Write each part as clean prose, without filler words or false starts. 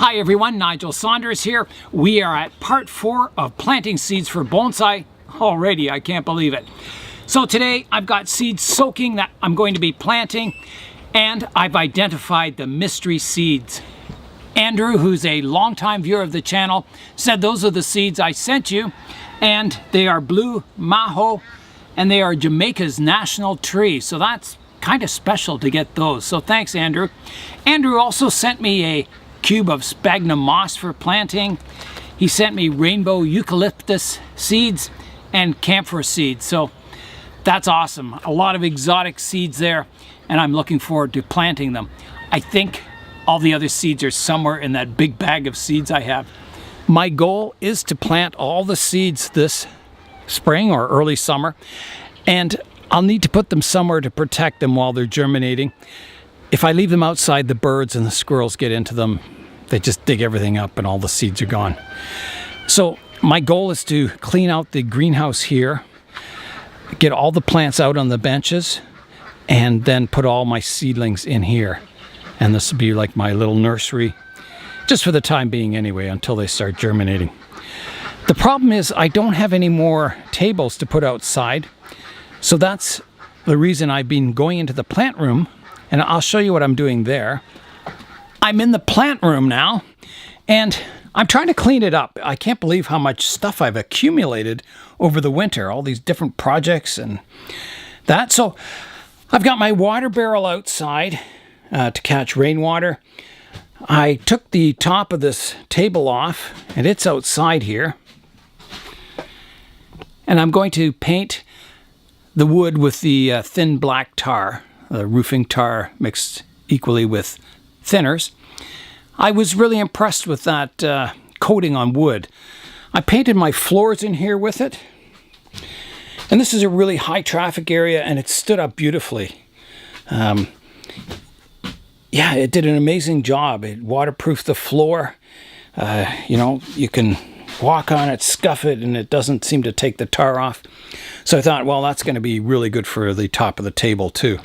Hi everyone, Nigel Saunders here. We are at part 4 of planting seeds for bonsai. Already, I can't believe it. So today I've got seeds soaking that I'm going to be planting, and I've identified the mystery seeds. Andrew, who's a longtime viewer of the channel, said those are the seeds I sent you, and they are blue maho, and they are Jamaica's national tree. So that's kind of special to get those. So thanks, Andrew. Andrew also sent me a cube of sphagnum moss for planting. He sent me rainbow eucalyptus seeds and camphor seeds. So that's awesome. A lot of exotic seeds there, and I'm looking forward to planting them. I think all the other seeds are somewhere in that big bag of seeds I have. My goal is to plant all the seeds this spring or early summer, and I'll need to put them somewhere to protect them while they're germinating. If I leave them outside, the birds and the squirrels get into them. They just dig everything up and all the seeds are gone. So my goal is to clean out the greenhouse here, get all the plants out on the benches, and then put all my seedlings in here. And this will be like my little nursery, just for the time being anyway, until they start germinating. The problem is I don't have any more tables to put outside. So that's the reason I've been going into the plant room, and I'll show you what I'm doing there. I'm in the plant room now, and I'm trying to clean it up. I can't believe how much stuff I've accumulated over the winter, all these different projects and that. So I've got my water barrel outside to catch rainwater. I took the top of this table off, and it's outside here. And I'm going to paint the wood with the thin black tar, roofing tar mixed equally with thinners. I was really impressed with that coating on wood. I painted my floors in here with it. And this is a really high traffic area, and it stood up beautifully. Yeah, it did an amazing job. It waterproofed the floor. You know, you can walk on it, scuff it, and it doesn't seem to take the tar off. So I thought, well, that's going to be really good for the top of the table too.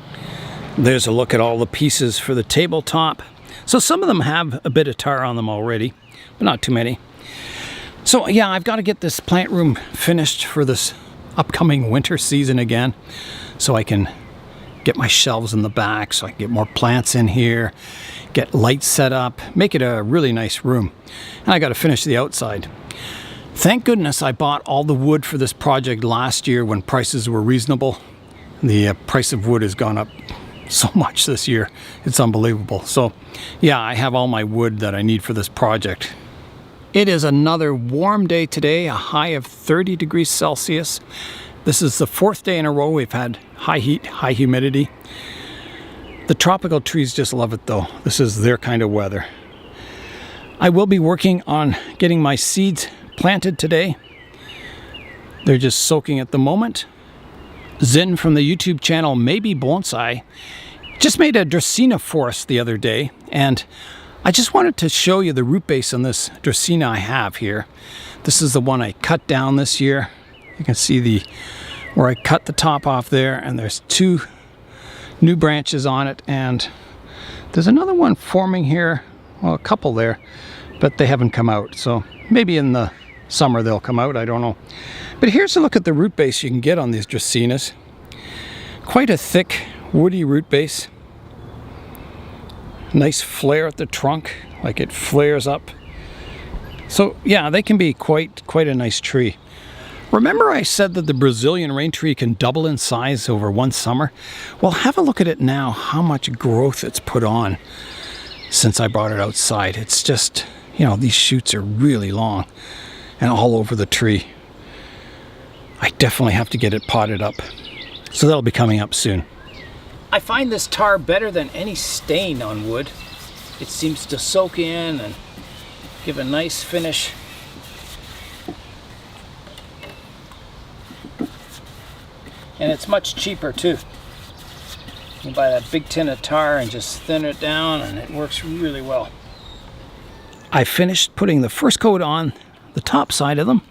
There's a look at all the pieces for the tabletop. So some of them have a bit of tar on them already, but not too many. So yeah, I've got to get this plant room finished for this upcoming winter season again, so I can get my shelves in the back, so I can get more plants in here, get lights set up, make it a really nice room. And I got to finish the outside. Thank goodness I bought all the wood for this project last year when prices were reasonable. The price of wood has gone up so much this year. It's unbelievable. So yeah, I have all my wood that I need for this project. It is another warm day today, a high of 30 degrees Celsius. This is the 4th day in a row we've had high heat, high humidity. The tropical trees just love it though. This is their kind of weather. I will be working on getting my seeds planted today. They're just soaking at the moment. Zin from the YouTube channel Maybe Bonsai just made a Dracaena forest the other day, and I just wanted to show you the root base on this Dracaena I have here. This is the one I cut down this year. You can see where I cut the top off there, and there's 2 new branches on it, and there's another one forming here, well, a couple there, but they haven't come out, so maybe in the summer they'll come out, I don't know. But here's a look at the root base you can get on these Dracaenas. Quite a thick woody root base. Nice flare at the trunk, like it flares up. So yeah, they can be quite a nice tree. Remember I said that the Brazilian rain tree can double in size over one summer? Well, have a look at it now, how much growth it's put on since I brought it outside. It's just, you know, these shoots are really long and all over the tree. I definitely have to get it potted up. So that'll be coming up soon. I find this tar better than any stain on wood. It seems to soak in and give a nice finish. And it's much cheaper too. You can buy that big tin of tar and just thin it down, and it works really well. I finished putting the first coat on the top side of them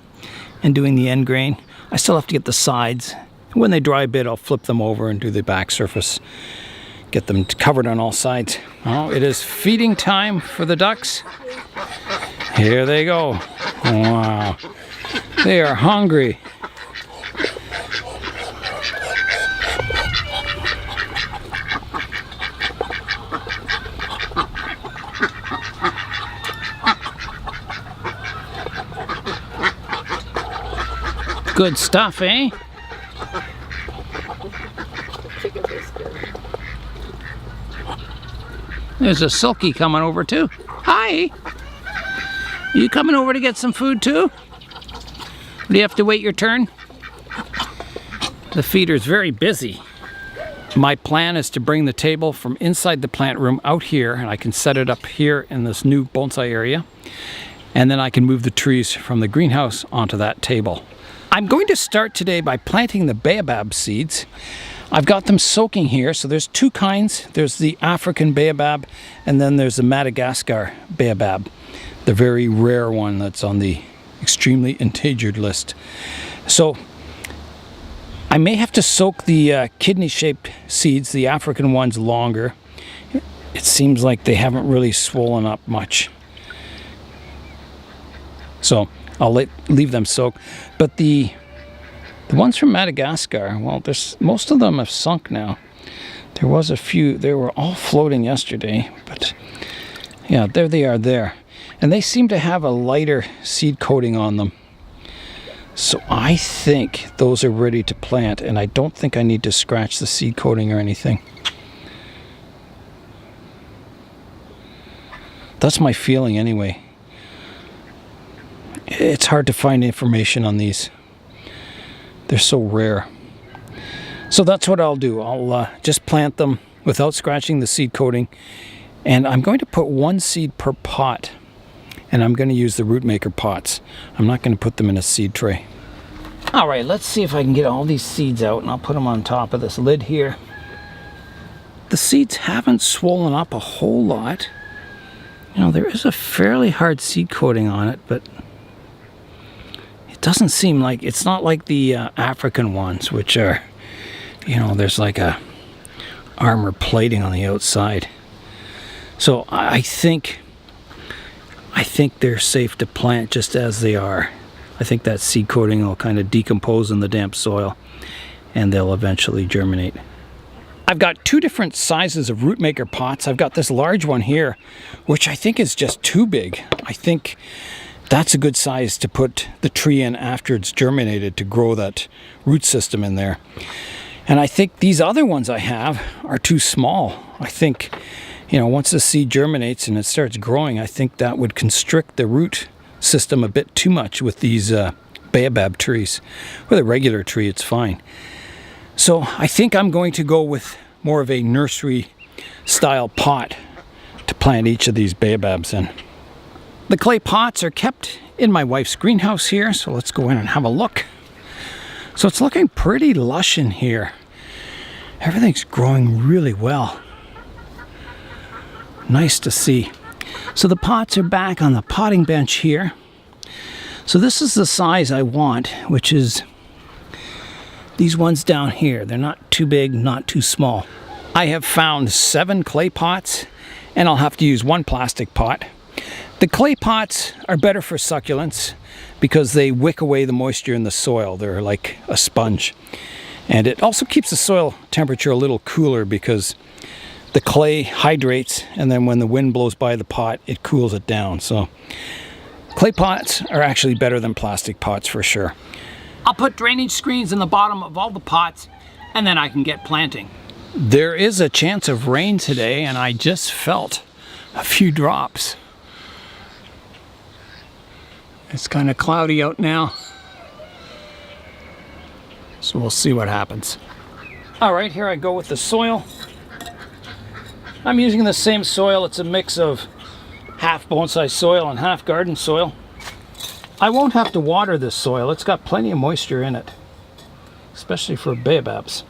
and doing the end grain. I still have to get the sides. When they dry a bit, I'll flip them over and do the back surface. get them covered on all sides. Oh, it is feeding time for the ducks. Here they go. Wow. They are hungry. Good stuff, eh? There's a Silky coming over too. Hi! You coming over to get some food too? Do you have to wait your turn? The feeder's very busy. My plan is to bring the table from inside the plant room out here, and I can set it up here in this new bonsai area. And then I can move the trees from the greenhouse onto that table. I'm going to start today by planting the Baobab seeds. I've got them soaking here, so there's two kinds. There's the African Baobab, and then there's the Madagascar Baobab, the very rare one that's on the extremely endangered list. So I may have to soak the kidney-shaped seeds, the African ones, longer. It seems like they haven't really swollen up much. So I'll leave them soak. But the ones from Madagascar, well, most of them have sunk now. There was a few, they were all floating yesterday, but yeah, there they are there. And they seem to have a lighter seed coating on them. So I think those are ready to plant, and I don't think I need to scratch the seed coating or anything. That's my feeling anyway. It's hard to find information on these. They're so rare. So that's what I'll do. I'll just plant them without scratching the seed coating. And I'm going to put one seed per pot. And I'm going to use the root maker pots. I'm not going to put them in a seed tray. All right, let's see if I can get all these seeds out, and I'll put them on top of this lid here. The seeds haven't swollen up a whole lot. You know, there is a fairly hard seed coating on it, but it doesn't seem like, it's not like the African ones, which are, you know, there's like a armor plating on the outside. So I think they're safe to plant just as they are. I think that seed coating will kind of decompose in the damp soil, and they'll eventually germinate. I've got two different sizes of root maker pots. I've got this large one here, which I think is just too big. I think that's a good size to put the tree in after it's germinated, to grow that root system in there. And I think these other ones I have are too small. I think, you know, once the seed germinates and it starts growing, I think that would constrict the root system a bit too much with these Baobab trees. With a regular tree, it's fine. So I think I'm going to go with more of a nursery style pot to plant each of these Baobabs in. The clay pots are kept in my wife's greenhouse here, so let's go in and have a look. So it's looking pretty lush in here. Everything's growing really well. Nice to see. So the pots are back on the potting bench here. So this is the size I want, which is these ones down here. They're not too big, not too small. I have found 7 clay pots, and I'll have to use 1 plastic pot. The clay pots are better for succulents because they wick away the moisture in the soil. They're like a sponge. And it also keeps the soil temperature a little cooler because the clay hydrates, and then when the wind blows by the pot, it cools it down. So clay pots are actually better than plastic pots for sure. I'll put drainage screens in the bottom of all the pots, and then I can get planting. There is a chance of rain today, and I just felt a few drops. It's kind of cloudy out now, so we'll see what happens. All right, here I go with the soil. I'm using the same soil. It's a mix of half bonsai soil and half garden soil. I won't have to water this soil. It's got plenty of moisture in it, especially for baobabs.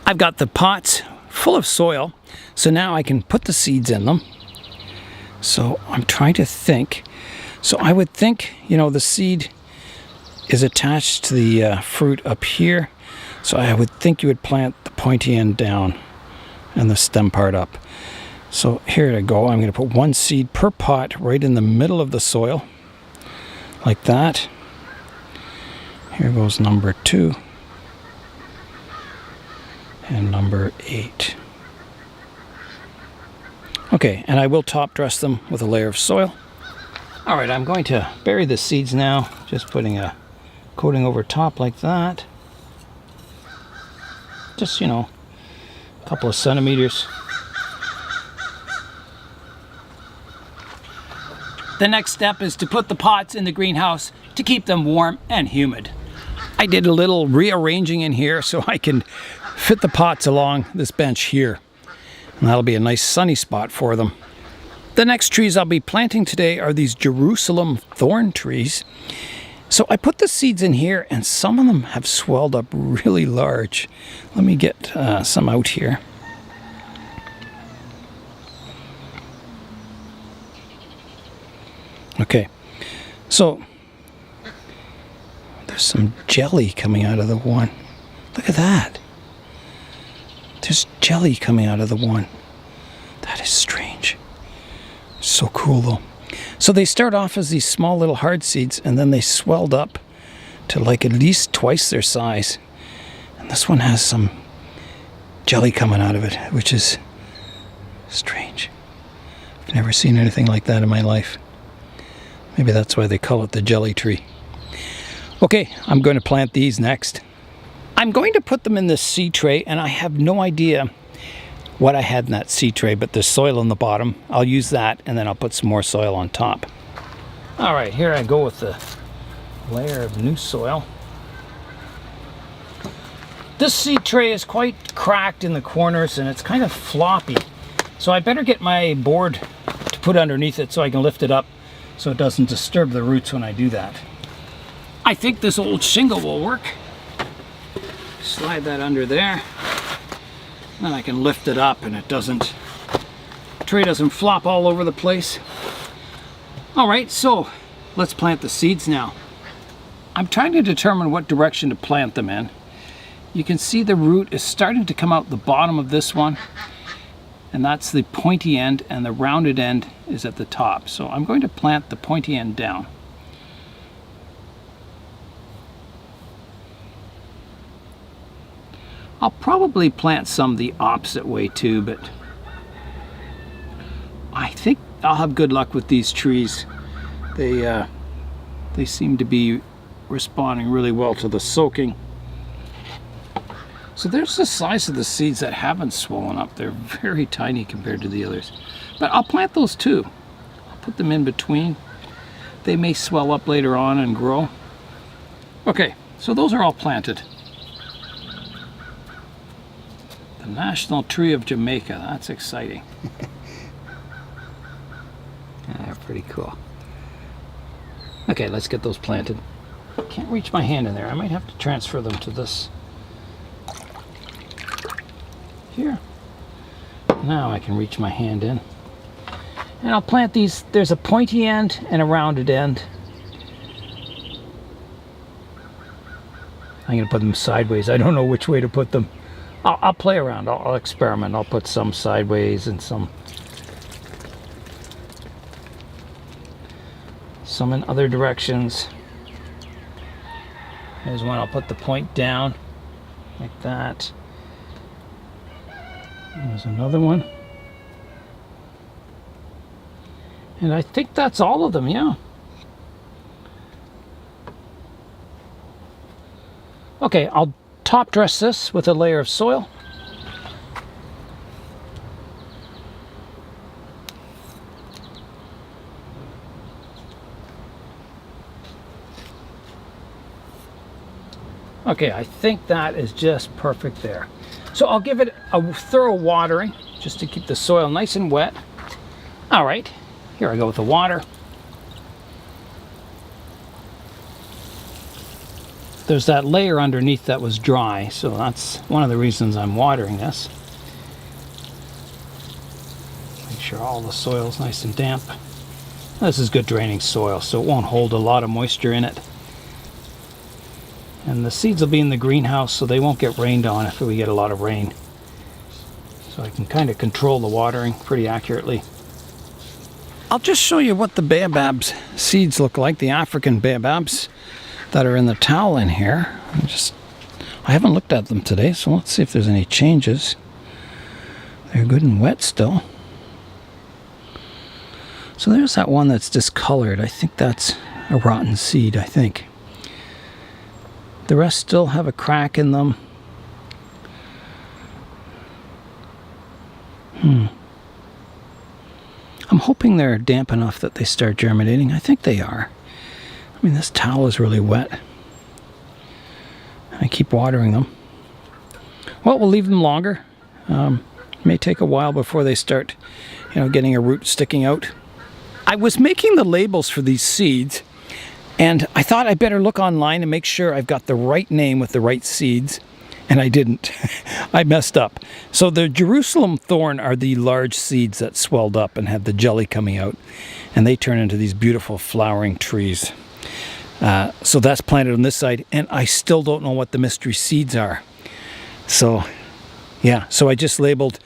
I've got the pots full of soil, so now I can put the seeds in them. So I'm trying to think. So I would think, you know, the seed is attached to the fruit up here. So I would think you would plant the pointy end down. and the stem part up. So here I go. I'm going to put one seed per pot right in the middle of the soil, like that. Here goes number 2 and number 8. Okay, and I will top dress them with a layer of soil. All right, I'm going to bury the seeds now, just putting a coating over top like that. Just, you know, a couple of centimeters. The next step is to put the pots in the greenhouse to keep them warm and humid. I did a little rearranging in here so I can fit the pots along this bench here. And that'll be a nice sunny spot for them. The next trees I'll be planting today are these Jerusalem thorn trees. So I put the seeds in here and some of them have swelled up really large. Let me get some out here. Okay, so there's some jelly coming out of the one. Look at that. There's jelly coming out of the one. That is strange. So cool though. So they start off as these small little hard seeds and then they swelled up to like at least twice their size. And this one has some jelly coming out of it, which is strange. I've never seen anything like that in my life. Maybe that's why they call it the jelly tree. Okay, I'm going to plant these next. I'm going to put them in this seed tray, and I have no idea what I had in that seed tray, but there's soil on the bottom. I'll use that, and then I'll put some more soil on top. All right, here I go with the layer of new soil. This seed tray is quite cracked in the corners, and it's kind of floppy. So I better get my board to put underneath it so I can lift it up so it doesn't disturb the roots when I do that. I think this old shingle will work. Slide that under there. Then I can lift it up and the tray doesn't flop all over the place. All right, so let's plant the seeds now. I'm trying to determine what direction to plant them in. You can see the root is starting to come out the bottom of this one, and that's the pointy end, and the rounded end is at the top. So I'm going to plant the pointy end down. I'll probably plant some the opposite way too, but I think I'll have good luck with these trees. They seem to be responding really well to the soaking. So there's the size of the seeds that haven't swollen up. They're very tiny compared to the others. But I'll plant those too. I'll put them in between. They may swell up later on and grow. Okay, so those are all planted. The National Tree of Jamaica, that's exciting. Yeah, pretty cool. Okay, let's get those planted. Can't reach my hand in there. I might have to transfer them to this. Here. Now I can reach my hand in. And I'll plant these. There's a pointy end and a rounded end. I'm going to put them sideways. I don't know which way to put them. I'll play around. I'll experiment. I'll put some sideways and some in other directions. There's one. I'll put the point down like that. There's another one. And I think that's all of them, yeah. Okay, I'll top dress this with a layer of soil. Okay, I think that is just perfect there. So I'll give it a thorough watering just to keep the soil nice and wet. All right, here I go with the water. There's that layer underneath that was dry, so that's one of the reasons I'm watering this. Make sure all the soil's nice and damp. This is good draining soil, so it won't hold a lot of moisture in it. And the seeds will be in the greenhouse, so they won't get rained on if we get a lot of rain. so I can kind of control the watering pretty accurately. I'll just show you what the baobab's seeds look like, the African baobabs that are in the towel in here. I haven't looked at them today, so let's see if there's any changes. They're good and wet still. So there's that one that's discolored. I think that's a rotten seed, I think. The rest still have a crack in them. I'm hoping they're damp enough that they start germinating. I think they are. I mean, this towel is really wet. I keep watering them. Well, we'll leave them longer. May take a while before they start, getting a root sticking out. I was making the labels for these seeds, and I thought I better look online and make sure I've got the right name with the right seeds, and I didn't. I messed up. So the Jerusalem thorn are the large seeds that swelled up and have the jelly coming out, and they turn into these beautiful flowering trees. So that's planted on this side, and I still don't know what the mystery seeds are. So, yeah, so I just labeled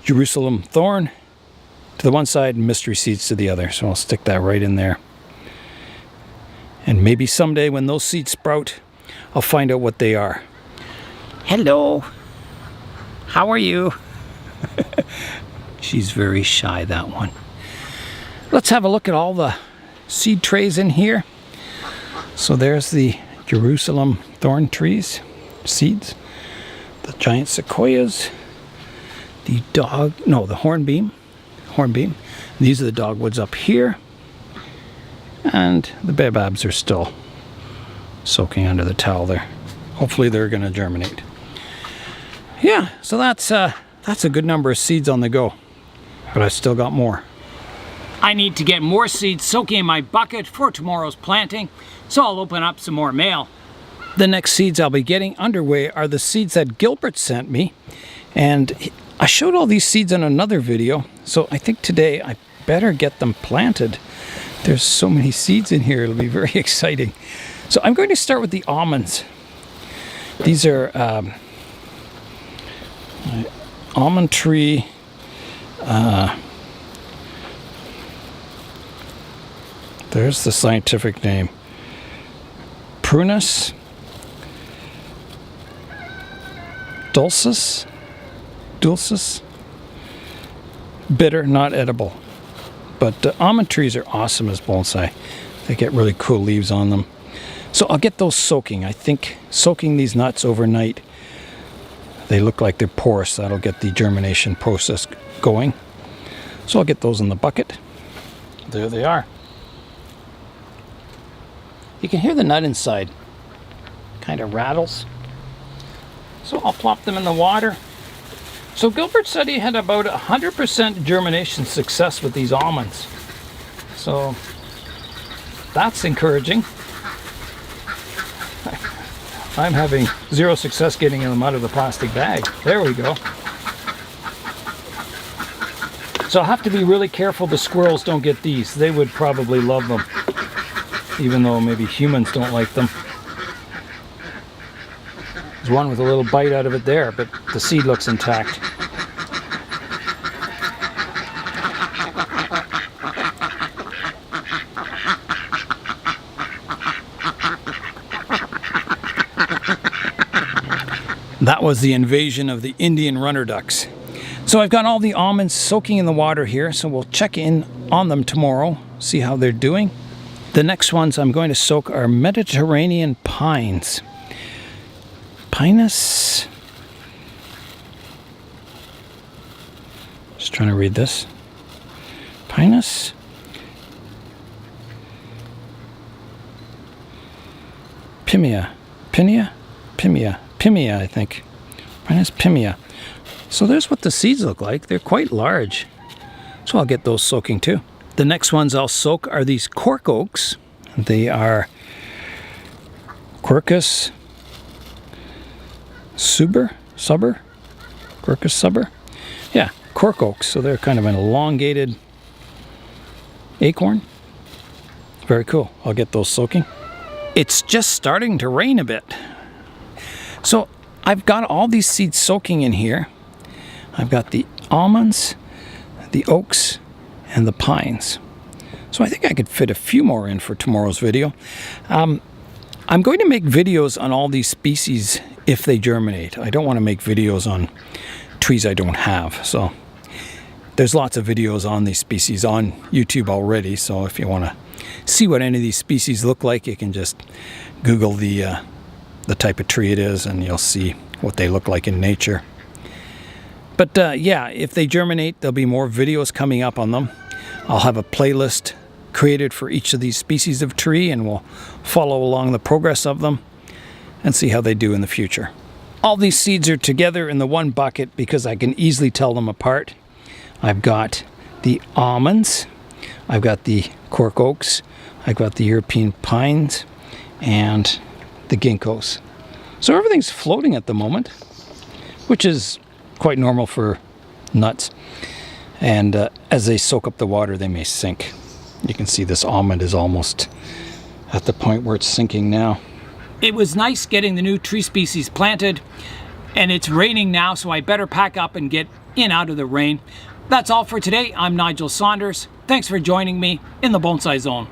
Jerusalem thorn to the one side and mystery seeds to the other. So I'll stick that right in there. And maybe someday when those seeds sprout, I'll find out what they are. Hello. How are you? She's very shy, that one. Let's have a look at all the seed trays in here. So there's the Jerusalem thorn trees, seeds, the giant sequoias, the hornbeam. These are the dogwoods up here. And the baobabs are still soaking under the towel there. Hopefully they're going to germinate. Yeah, so that's a good number of seeds on the go. But I still got more. I need to get more seeds soaking in my bucket for tomorrow's planting, so I'll open up some more mail. The next seeds I'll be getting underway are the seeds that Gilbert sent me, and I showed all these seeds in another video, so I think today I better get them planted. There's so many seeds in here, it'll be very exciting. So I'm going to start with the almonds. These are almond tree. There's the scientific name. Prunus dulcis. Bitter, not edible. But almond trees are awesome as bonsai. They get really cool leaves on them. So I'll get those soaking. I think soaking these nuts overnight, they look like they're porous. That'll get the germination process going. So I'll get those in the bucket. There they are. You can hear the nut inside. Kind of rattles. So I'll plop them in the water. So Gilbert said he had about 100% germination success with these almonds. So that's encouraging. I'm having zero success getting them out of the plastic bag. There we go. So I'll have to be really careful the squirrels don't get these. They would probably love them, even though maybe humans don't like them. There's one with a little bite out of it there, but the seed looks intact. That was the invasion of the Indian runner ducks. So I've got all the almonds soaking in the water here, so we'll check in on them tomorrow, see how they're doing. The next ones I'm going to soak are Mediterranean pines. Pinus. Just trying to read this. Pinus. Pimia, I think. Pinus pimia. So there's what the seeds look like. They're quite large. So I'll get those soaking too. The next ones I'll soak are these cork oaks. They are Quercus subber. Yeah, cork oaks. So they're kind of an elongated acorn. Very cool. I'll get those soaking. It's just starting to rain a bit. So I've got all these seeds soaking in here. I've got the almonds, the oaks, and the pines. So I think I could fit a few more in for tomorrow's video. I'm going to make videos on all these species if they germinate. I don't want to make videos on trees I don't have. So there's lots of videos on these species on YouTube already. So if you want to see what any of these species look like, you can just Google the type of tree it is and you'll see what they look like in nature. But yeah, if they germinate, there'll be more videos coming up on them. I'll have a playlist created for each of these species of tree, and we'll follow along the progress of them and see how they do in the future. All these seeds are together in the one bucket because I can easily tell them apart. I've got the almonds, I've got the cork oaks, I've got the European pines, and the ginkgos. So everything's floating at the moment, which is quite normal for nuts. And as they soak up the water, they may sink. You can see this almond is almost at the point where it's sinking now. It was nice getting the new tree species planted, and it's raining now, so I better pack up and get in out of the rain. That's all for today. I'm Nigel Saunders. Thanks for joining me in the Bonsai Zone.